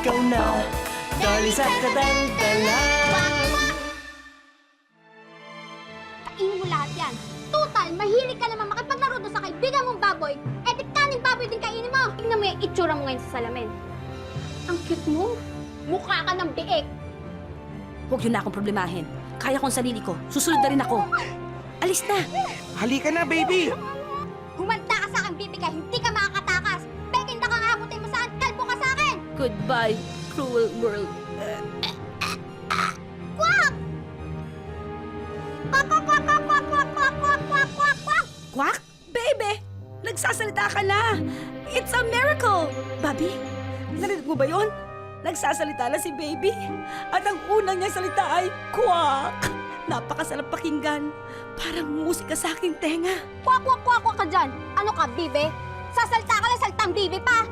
ikaw na, dali sa katantala. Kainin mo lahat yan. Total, mahilig ka naman makipaglaro doon sa kaibigan mong baboy. Eh, di kaning baboy din kainin mo. Tingnan mo yung itsura mo ngayon sa salamin. Ang cute mo. Mukha ka ng biik. Huwag yun na akong problemahin. Kaya kong sarili ko. Susunod na rin ako. Alis na! Halika na, baby! Humanda ka sa akin, bibi ka. Hindi ka makakatakas. Beking na kang abutin mo saan. Kalbo ka sa akin. Goodbye, cruel world. Kwak! Kwak, kwak, kwak, kwak, kwak, kwak, kwak, kwak, kwak, kwak, kwak. Quack? Baby! Nagsasalita ka na! It's a miracle! Bobby, narinig mo ba yun? Nagsasalita na si Baby. At ang unang niyang salita ay quack! Napakasarap pakinggan. Parang musika sa aking tenga. Kwak, kwak, kwak, kwak ka dyan. Ano ka, bibi? Sasalta ka lang, saltang bibi pa.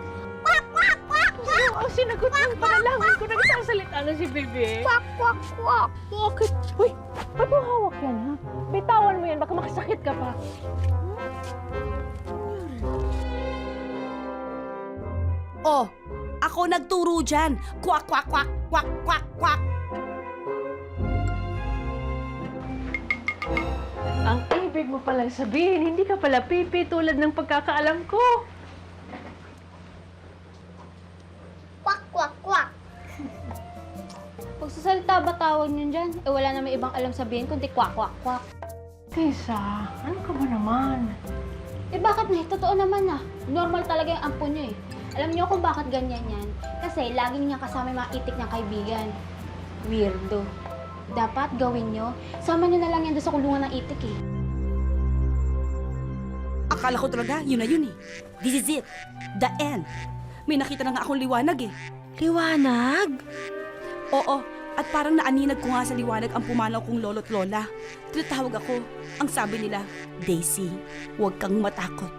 Kwak, kwak, kwak, kwak. Ang sinagot ng panalangin ko, nagsasalita na si Bebe. Kwak, kwak, kwak. Bakit? Uy, ba't mo hawak yan, ha? Bitawan mo yan, baka makasakit ka pa. Oh, ako nagturo dyan. Quack, quack, quack, quack, quack, quack. Ang ibig mo palang sabihin, hindi ka pala pipi tulad ng pagkakaalam ko. Kwak, kwak, kwak. Pagsasalita ba tawag niyo dyan? Eh wala na may ibang alam sabihin kundi kwak, kwak, kwak. Tessa, ano ka ba naman? Eh bakit na? Totoo naman ah. Normal talaga yung ampon niyo eh. Alam niyo kung bakit ganyan yan? Kasi laging niya kasama yung mga itik niyang kaibigan. Weirdo. Dapat gawin niyo, sama niyo na lang yan doon sa kulungan ng itik eh. Akala ko talaga, yun na yun eh. This is it. The end. May nakita na nga akong liwanag eh. Liwanag? Oo, at parang naaninag ko nga sa liwanag ang pumanaw kong lolo't lola. Tinatawag ako. Ang sabi nila, Daisy, huwag kang matakot.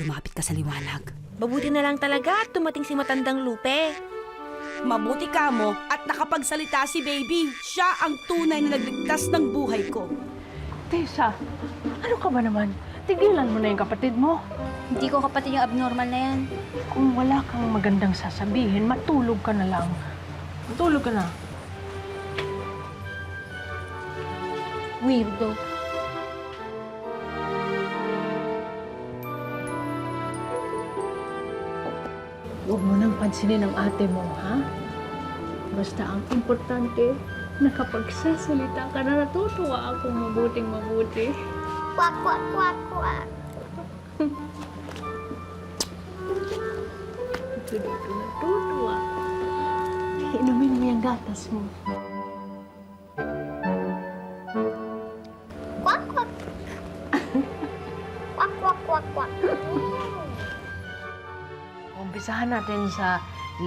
Lumapit ka sa liwanag. Mabuti na lang talaga at dumating si Matandang Lupe. Mabuti ka mo at nakapagsalita si Baby. Siya ang tunay na nagligtas ng buhay ko. Tessa, ano ka ba naman? Tigilan mo na yung kapatid mo. Hindi ko kapatid yung abnormal na yan. Kung wala kang magandang sasabihin, matulog ka na lang. Matulog ka na. Weirdo. Huwag mo nang pansinin ang ate mo, ha? Basta ang importante, nakapagsasalita ka na natutuwa akong mabuting mabuti. Kwak, kwak, kwak, kwak. Natutuwa. Inumin mo yung gatas mo. Kwak, kwak. Kwak, kwak, kwak, kwak. Umpisahan natin sa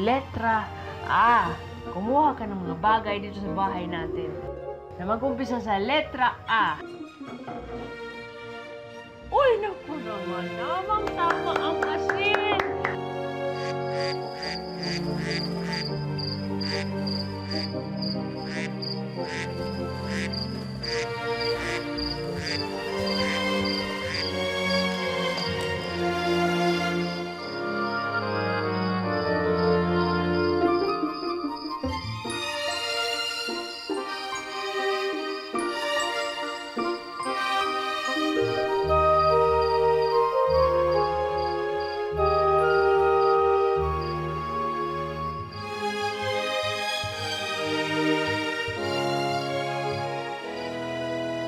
letra A. Kumuha ka ng mga bagay dito sa bahay natin. Na mag-umpisa sa letra A. Uy, naku naman. Tamang-tama ang asin.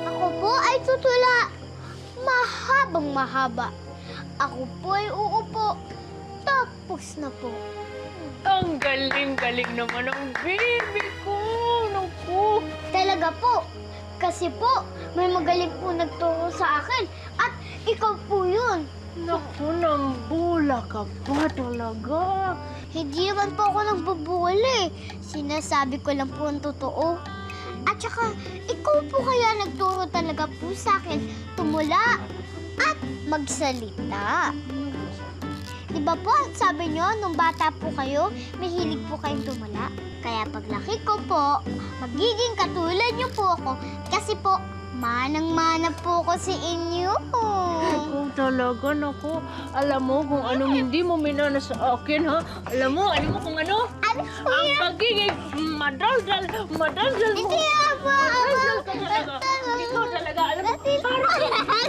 Ako po ay tutula. Mahabang mahaba. Ako po ay uupo. Tapos na po. Ang galing-galing naman ang baby ko. Naku. Talaga po. Kasi po, may magaling po nagturo sa akin. At ikaw po yun. Naku, nambula ka pa talaga. Hindi naman po ako nagbubuli eh. Sinasabi ko lang po ang totoo. At saka, ikaw po kaya nagturo talaga po sa akin tumula at magsalita. Di ba po, sabi nyo, nung bata po kayo, mahilig po kayong tumula. Kaya paglaki ko po, magiging katulad nyo po ako kasi po, Manang-mana po ko sa inyo. Kung talaga, naku. Alam mo kung anong hindi mo minana sa akin, ha? Alam mo kung ano? Ano po Ang yan? pagiging madaldal mo. Hindi ako. Madaldal ka talaga. Ikaw talaga, alam mo, parang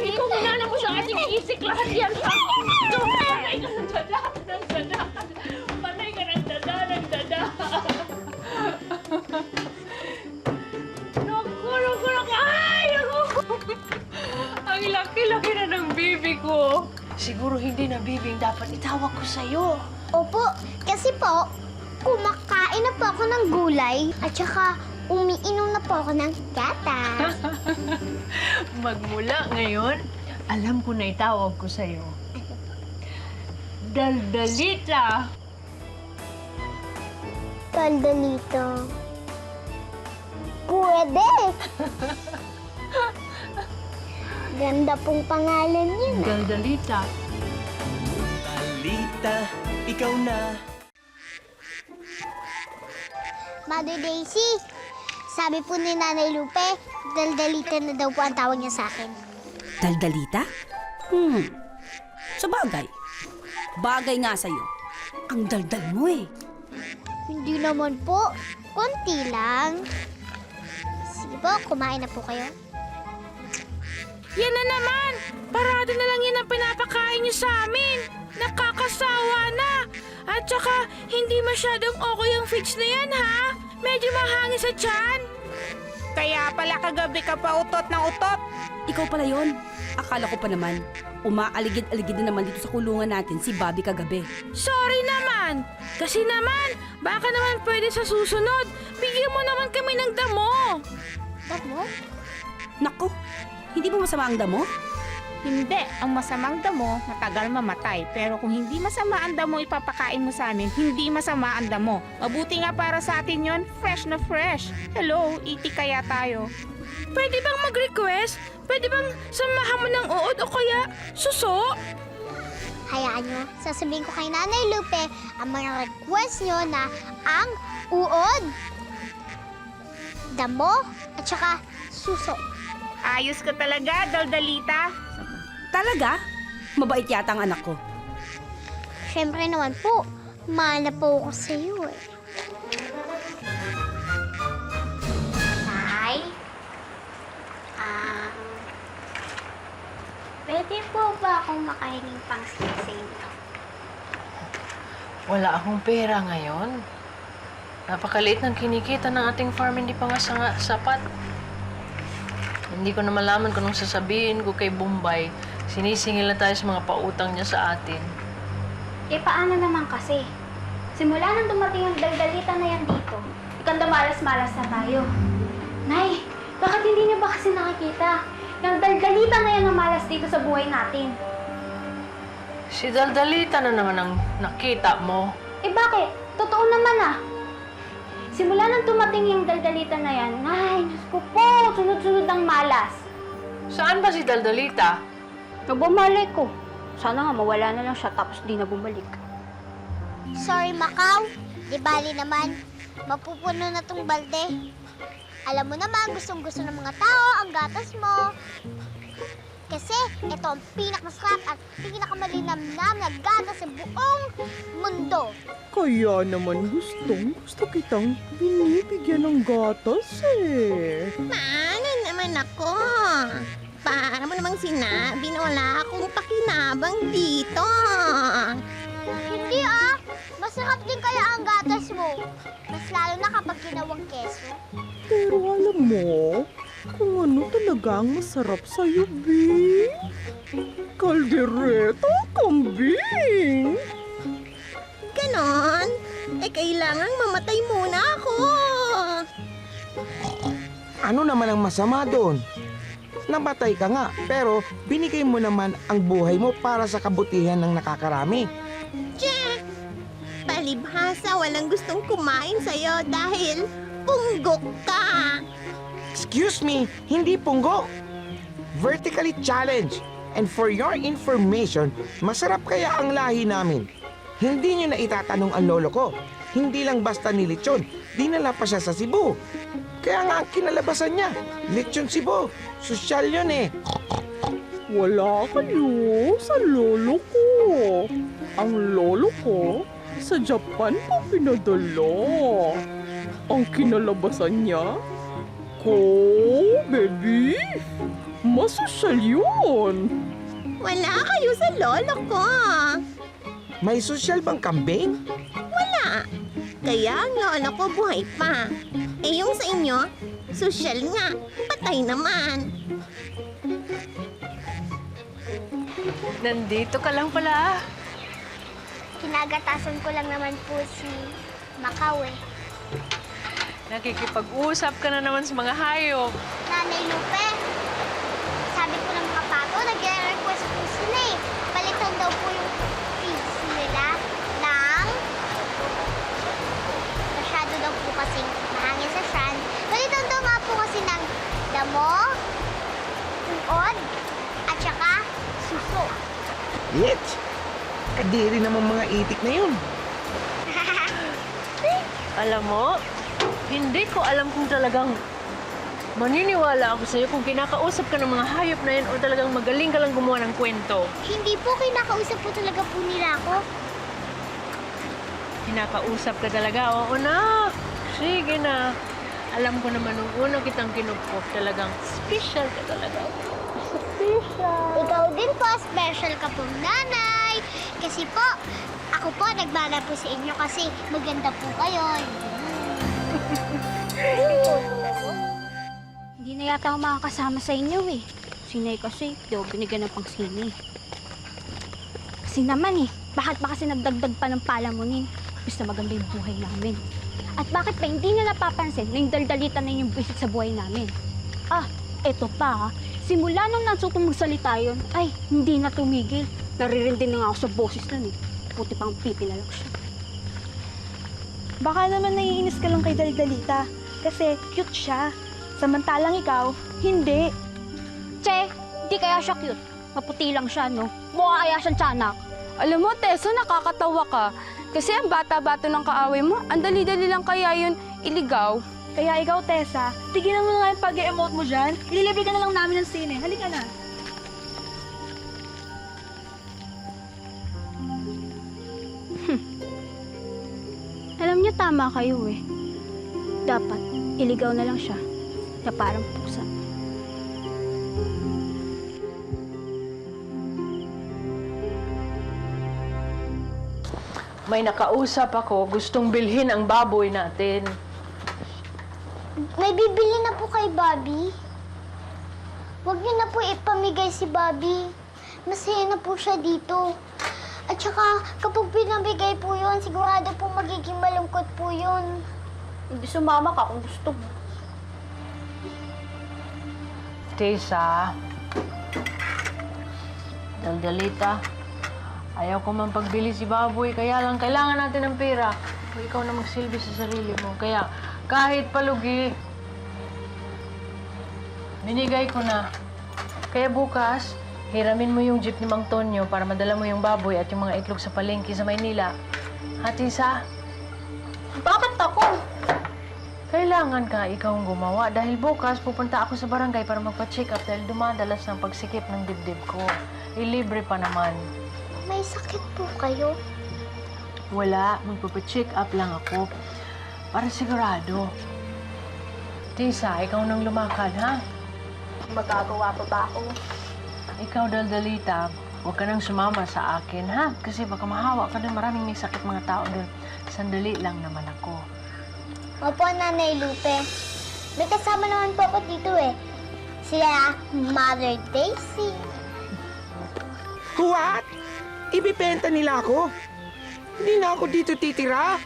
ikaw minana mo sa ating isik lahat yan, ha? Ito, patay ka ng dada, ng dada. Patay ka ng dada, ng dada. Naku. Ay, naku. Ang laki-laki na ng baby ko. Siguro hindi na baby ang dapat itawag ko sa'yo. Opo, kasi po, kumakain na po ako ng gulay at saka umiinom na po ako ng gatas. Magmula ngayon, alam ko na itawag ko sa'yo. Daldalita. Daldalito. Pwede. Ganda pong pangalan yun. Daldalita. Dalita, ikaw na. Mother Daisy, sabi po ni Nanay Lupe, Daldalita na daw po ang tawag niya sa akin. Daldalita? Sabagay. Bagay nga sa'yo. Ang daldal mo eh. Hindi naman po. Konti lang. Sige po, kumain na po kayo. Yan na naman! Parado na lang yan ang pinapakain niyo sa amin! Nakakasawa na! At saka, hindi masyadong okay ang fridge na yan, ha? Medyo mahangin sa tiyan. Kaya pala kagabi ka pa utot ng utot. Ikaw pala yon. Akala ko pa naman, umaaligid-aligid na naman dito sa kulungan natin si Bobby kagabi. Sorry naman! Kasi naman, baka naman pwede sa susunod, bigyan mo naman kami ng damo! Damo? Naku, hindi ba masama ang damo? Hindi, ang masamang damo, matagal mamatay. Pero kung hindi masama ang damo ipapakain mo sa amin, hindi masama ang damo. Mabuti nga para sa atin yon, fresh na fresh. Hello, iti kaya tayo. Pwede bang mag-request? Pwede bang samahan mo ng uod o kaya suso? Hayaan nyo, sasabihin ko kay Nanay Lupe ang mga request nyo na ang uod, damo, at saka suso. Ayos ka talaga, Daldalita. Talaga? Mabait yata ang anak ko. Siyempre naman po, mana po ako sa iyo eh. Nay? Pwede po ba akong makahinging pang sa inyo? Wala akong pera ngayon. Napakaliit ng kinikita ng ating farm, hindi pa nga sapat. Hindi ko na malaman kung anong sasabihin ko kay Bombay. Sinisingil na tayo sa mga pautang niya sa atin. Eh, paano naman kasi? Simula nang dumating ang Daldalita na yan dito, ikanda malas-malas na tayo. Nay, bakit hindi niyo ba kasi nakikita? Yung Daldalita na yan ang malas dito sa buhay natin. Si Daldalita na naman ang nakita mo. Eh bakit? Totoo naman ah. Simula nang dumating yung Daldalita na yan, ay, Diyos ko po, sunod-sunod ang malas. Saan ba si Daldalita? Bumalik ko. Sana nga mawala na lang siya tapos di na bumalik. Sorry, Macau. Di bali naman, mapupuno na tong balde. Alam mo naman, gustong-gusto ng mga tao ang gatas mo. Kasi ito ang pinakamasarap at pinakamalinamnam na gatas sa buong mundo. Kaya naman gusto kitang binibigyan ng gatas eh. Paano naman ako? Para mo namang sinabi na wala akong pakinabang dito. Hindi ah, masarap din kaya ang gatas mo. Mas lalo na kapag ginawang keso. Pero alam mo, kung ano talaga ang masarap sa'yo, B? Kaldereta, kambing! Ganon? Eh, kailangang mamatay muna ako. Ano naman ang masama doon? Namatay ka nga, pero binigay mo naman ang buhay mo para sa kabutihan ng nakakarami. Che! Palibhasa, walang gustong kumain sa'yo dahil punggok ka. Excuse me, hindi punggo. Vertically challenged. And for your information, masarap kaya ang lahi namin. Hindi nyo na itatanong ang lolo ko. Hindi lang basta nilitsyon, dinala pa siya sa Cebu. Kaya nga ang kinalabasan niya, lechon Cebu. Sosyal yun eh. Wala kayo sa lolo ko. Ang lolo ko, sa Japan pa pinadala. Ang kinalabasan niya, baby, masosyal yun. Wala kayo sa lolo ko. May sosyal bang kambing? Wala. Kaya ang lolo ko buhay pa. Eh yung sa inyo, sosyal nga, patay naman. Nandito ka lang pala. Kinagatasan ko lang naman po si Macau eh. Nakikipag-usap ka na naman sa mga hayop. Nanay Lupe, sabi ko ng mga pato, nag-request po sila eh. Balitan daw po yung fees nila ng masyado daw po kasing mahangin sa sand. Balitan daw nga po kasi ng damo, uod, at saka suso. Yet, kadiri naman mga itik na yun. Alam mo, hindi ko alam kung talagang maniniwala ako sa'yo kung kinakausap ka ng mga hayop na yan o talagang magaling ka lang gumawa ng kwento. Hindi po, kinakausap po talaga po nila ako. Kinakausap ka talaga? Oo na. Sige na. Alam ko naman nung una kitang kinupok, talagang special ka talaga. Ikaw din po, special ka po, nanay. Kasi po, ako po nagmana po sa inyo kasi maganda po kayo. Hindi na yata ako makakasama sa inyo eh. Sinay kasi, di ako binigyan ng pangsini. Kasi naman eh, bakit ba kasi nagdagdag pa ng palamunin? Basta maganda yung buhay namin. At bakit ba hindi na napapansin na yung daldalitan na yung visit sa buhay namin? Ah, eto pa ha. Simula nung nasutong magsalita yun, ay, hindi na tumigil. Naririndi na nga ako sa boses nun eh. Puti pang pipi na lang siya. Baka naman naiinis ka lang kay Daldalita kasi cute siya. Samantalang ikaw, hindi. Che, di kaya siya cute. Maputi lang siya, no? Mukha kaya siyang tiyanak. Alam mo, Tessa, nakakatawa ka. Kasi ang bata-bata ng kaaway mo, ang dali-dali lang kaya yun iligaw. Kaya ikaw, Tessa, tigilan mo na nga yung pag-emote mo dyan. Ililibre ka na lang namin ng sine. Halika na. Alam niyo, tama kayo eh. Dapat, iligaw na lang siya. Na parang pusa. May nakausap ako, gustong bilhin ang baboy natin. May bibili na po kay Bobby. Huwag niyo na po ipamigay si Bobby. Masaya na po siya dito. At saka, kapag pinamigay po yun, sigurado po magiging malungkot po yun. Hindi sumama ka kung gusto mo. Tessa, Daldalita, ayaw ko man pagbili si baboy, kaya lang kailangan natin ng pera. O ikaw na magsilbi sa sarili mo. Kaya kahit palugi, binigay ko na. Kaya bukas, hiramin mo yung jeep ni Mang Tonyo para madala mo yung baboy at yung mga itlog sa palengke sa Maynila. Ha, Tessa? Bakit ako? Kailangan ka ikaw ang gumawa dahil bukas pupunta ako sa barangay para magpa-check up dahil dumadalas ng pagsikip ng dibdib ko. Ilibre pa naman. May sakit po kayo? Wala, magpapa-check up lang ako para sigurado. Tessa, ikaw nang lumakad, ha? Magagawa pa ba ako? Ikaw, Daldalita, huwag ka nang sumama sa akin, ha? Kasi baka mahawa ka doon. Maraming may sakit mga tao doon. Sandali lang naman ako. Opo, Nanay Lupe. May kasama naman po ako dito eh. Sila Mother Daisy. What? Ibibenta nila ako? Hindi na ako dito titira.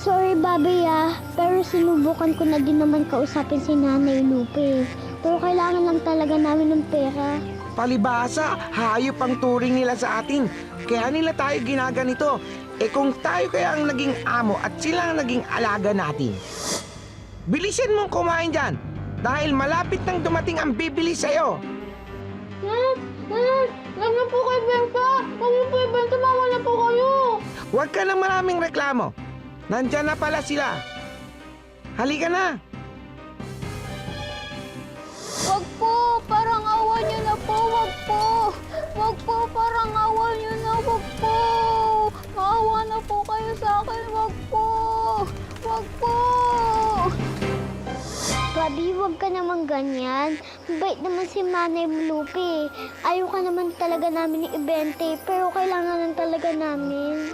Sorry, Bobby pero sinubukan ko na din naman kausapin si Nanay Lupe. Pero kailangan lang talaga namin ng pera. Palibasa, hayop ang turing nila sa atin. Kaya nila tayo ginaganito. Eh kung tayo kaya ang naging amo at sila ang naging alaga natin. Bilisin mong kumain dyan dahil malapit nang dumating ang bibili sa'yo. Huwag na po kayo benta! Huwag na po ibenta! Mama na po kayo! Huwag ka ng maraming reklamo. Nandyan na pala sila. Halika na! Wag po, parang awa niyo na po, wag po. Wag po, parang awa niyo na, wag po. Maawa na po kayo sa akin, wag po. Wag po. Gabi, huwag ka naman ganyan. Bait naman si Manay Lupe. Ayaw ka naman talaga namin i-ibente, pero kailangan talaga namin.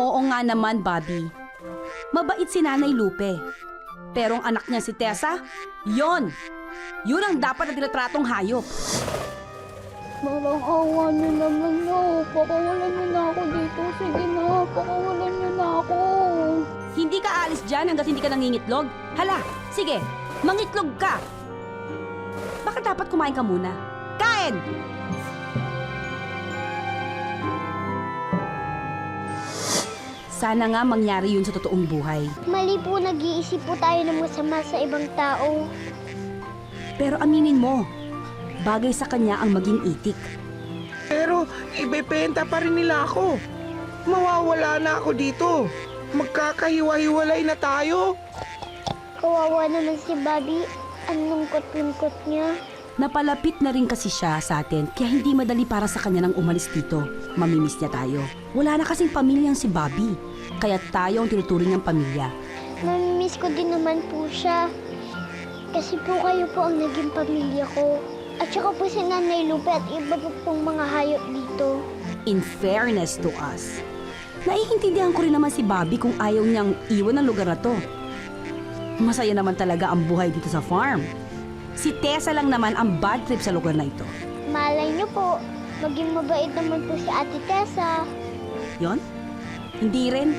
Oo nga naman, Bobby. Mabait si Nanay Lupe. Pero ang anak niya si Tessa, yun ang dapat na tinatratong hayop. Parang awa niyo naman na. Pakawalan niyo na ako dito. Sige na, pakawalan niyo na ako. Hindi ka alis dyan hanggat hindi ka nangingitlog. Hala, sige, mangitlog ka. Baka dapat kumain ka muna. Kain! Sana nga mangyari yun sa totoong buhay. Mali po, nag-iisip po tayo ng masama sa ibang tao. Pero aminin mo, bagay sa kanya ang maging itik. Pero ibebenta pa rin nila ako. Mawawala na ako dito. Magkakahiwa-hiwalay na tayo. Kawawa naman si Bobby. Ang lungkot-lungkot niya. Napalapit na rin kasi siya sa atin, kaya hindi madali para sa kanya nang umalis dito. Mamimiss niya tayo. Wala na kasing pamilyang si Bobby, kaya tayo ang tinuturing niyang pamilya. Mamimiss ko din naman po siya. Kasi po kayo po ang naging pamilya ko. At saka po si Nanay Lupe at iba po pong mga hayop dito. In fairness to us, naiintindihan ko rin naman si Bobby kung ayaw niyang iwan ang lugar na to. Masaya naman talaga ang buhay dito sa farm. Si Tessa lang naman ang bad trip sa lugar na ito. Malay niyo po, maging mabait naman po si Ate Tessa. Yon? Hindi rin.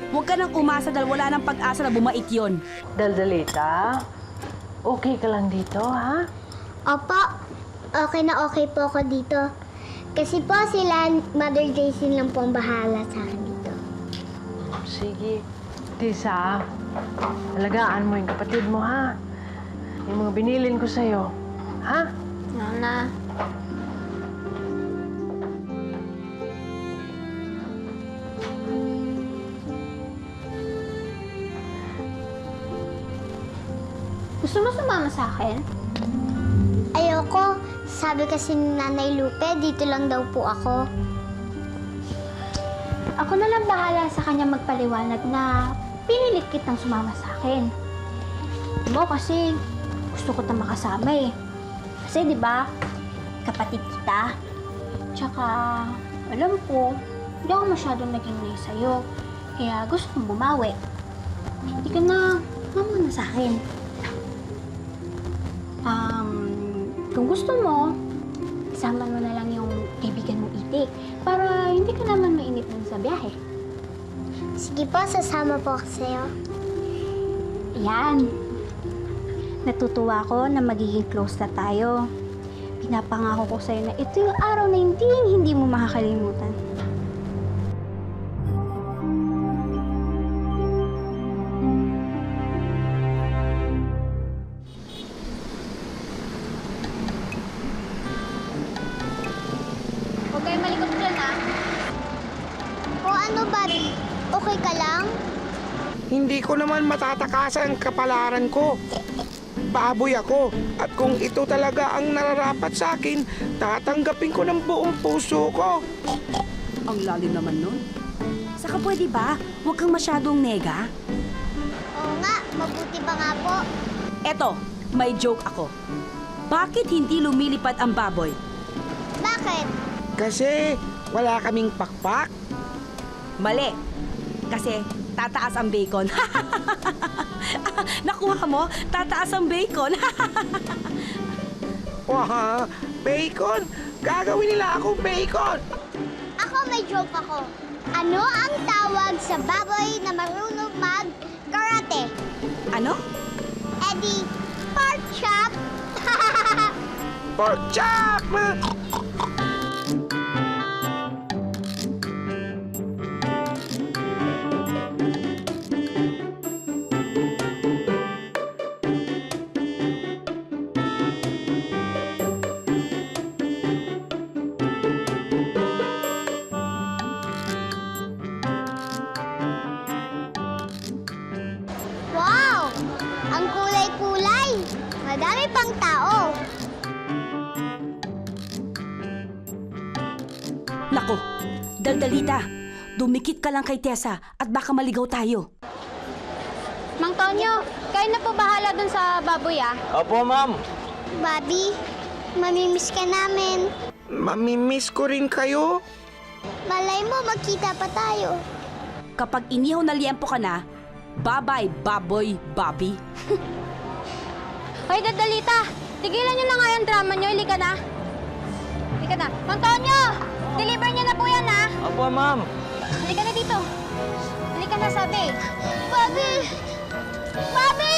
Huwag ka nang umasa dahil wala nang pag-asa na bumait yon. Daldalita, okay ka lang dito, ha? Opo, okay na okay po ako dito. Kasi po sila, Mother Jason lang po ang bahala sa akin dito. Sige. Tisa, alagaan mo yung kapatid mo, ha? Yung mga binilin ko sa'yo, ha? Nana. Gusto mo sumama sa akin? Ayoko, sabi kasi ni Nanay Lupe, dito lang daw po ako. Ako na lang bahala sa kanya magpaliwanag na pinilit kitang sumama sa akin. Mo kasi gusto ko tayong makasama eh. Kasi di ba kapatid kita. Tsaka alam ko, hindi ako masyadong naging nice sa'yo. Kaya gusto kong bumawi. Hindi ka na muna sa akin. Kung gusto mo, isama mo na lang yung kaibigan mong itik para hindi ka naman mainit dun sa biyahe. Sige po, sasama po ako sa'yo. Yan. Natutuwa ko na magiging close na tayo. Pinapangako ko sa'yo na ito yung araw na hindi mo makakalimutan. Huwag kayo malikot dyan, ha? O ano, Bobby? Okay ka lang? Hindi ko naman matatakasan ang kapalaran ko. Baboy ako. At kung ito talaga ang nararapat sa akin, tatanggapin ko ng buong puso ko. Ang lalim naman nun. Saka pwede ba? Huwag kang masyadong nega. Oo nga, mabuti ba nga po? Eto, may joke ako. Bakit hindi lumilipad ang baboy? Bakit? Kasi wala kaming pakpak. Mali. Kasi tataas ang bacon. Nakuha mo? Tataas ang bacon. Wah, bacon? Gagawin nila akong bacon. Ako may joke ako. Ano ang tawag sa baboy na marunong mag-karate? Ano? Eddie, pork chop! Pork chop! Wow! Nako, Daldalita, dumikit ka lang kay Tessa at baka maligaw tayo. Mang Tonyo, kayo na po bahala dun sa baboy ah. Opo, ma'am. Bobby, mamimiss ka namin. Mamimiss ko rin kayo. Malay mo, magkita pa tayo. Kapag inihaw na liempo ka na, bye-bye, baboy, Bobby. Hoy, Daldalita, tigilan nyo na nga yung drama nyo. Halika na. Halika na. Mang Tonyo, deliver nyo na po yan ha. Opo, ma'am. Halika na dito. Halika na, sabi. Bobby! Bobby!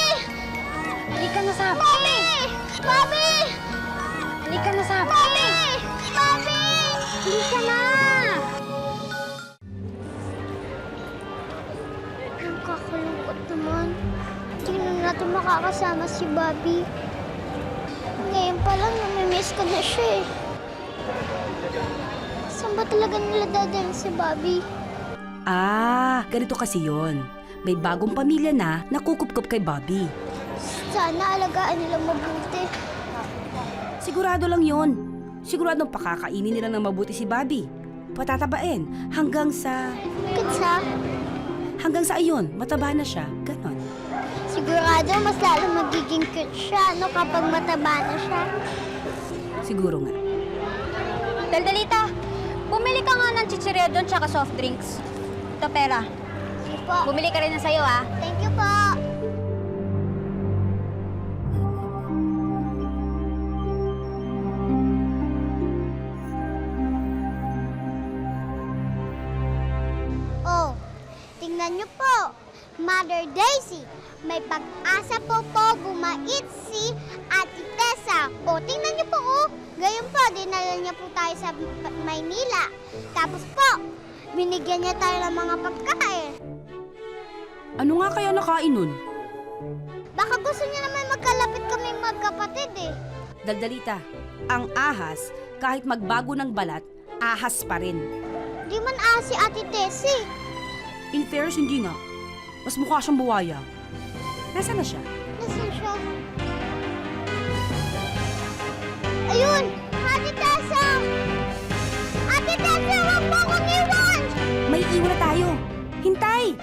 Halika na, sabi. Bobby! Bobby! Halika na, sabi. Bobby! Bobby! Halika na. Ang kakalungkot naman. Hindi na natin makakasama si Bobby. Ngayon pa lang, namimiss ko na siya eh. Saan ba talaga nila dadalhin si Bobby? Ah, ganito kasi yon. May bagong pamilya na nakukupkup kay Bobby. Sana alagaan nila mabuti. Sigurado lang yon. Siguradong pakakainin nila ng mabuti si Bobby. Patatabain hanggang sa ayun, mataba na siya. Ganon. Sigurado mas lalo magiging cute siya kapag mataba na siya. Siguro nga. Daldalita, bumili ka nga ng chichirya doon tsaka soft drinks. Ito pera. Sige po. Bumili ka rin na sa'yo ah. Thank you po. Oh, tingnan niyo po. Mother Daisy, may pag-asa po bumait si Ate Tessa. O, tingnan niyo po, oh. Gayon po, dinala niya po tayo sa Maynila. Tapos po, binigyan niya tayo ng mga pagkain. Ano nga kaya nakain nun? Baka gusto niya naman magkalapit kaming magkapatid eh. Daldalita, ang ahas, kahit magbago ng balat, ahas pa rin. Di man si Ate Tessie. In fairness, hindi nga. Mas mukha siyang buwaya. Nasaan na siya? Nasaan siya? Ayun! Ate Tessa! Ate Tessa, huwag mo akong iwan! May iwan na tayo. Hintay!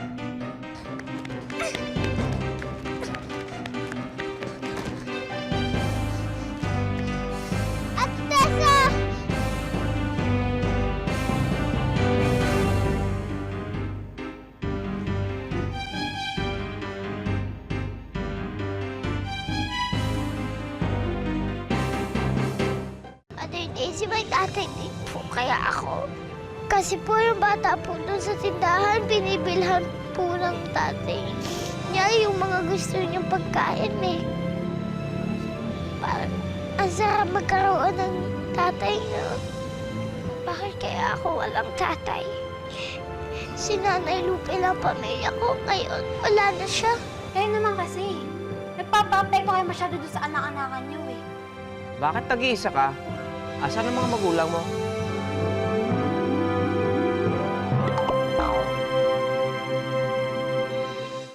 Ate Tessa! Ate Daisy, may tatay din po kaya ako. Kasi po yung bata po doon sa tindahan, binibilhan po ng tatay niya yung mga gusto niyang pagkain eh. Parang ang sarap magkaroon ng tatay na. Bakit kaya ako walang tatay? Si Nanay Lupe lang pamilya ko ngayon. Wala na siya. Kayo naman kasi. Nagpapa-apekto kayo masyado doon sa anak-anakan niyo eh. Bakit tag-iisa ka? Asan ang mga magulang mo?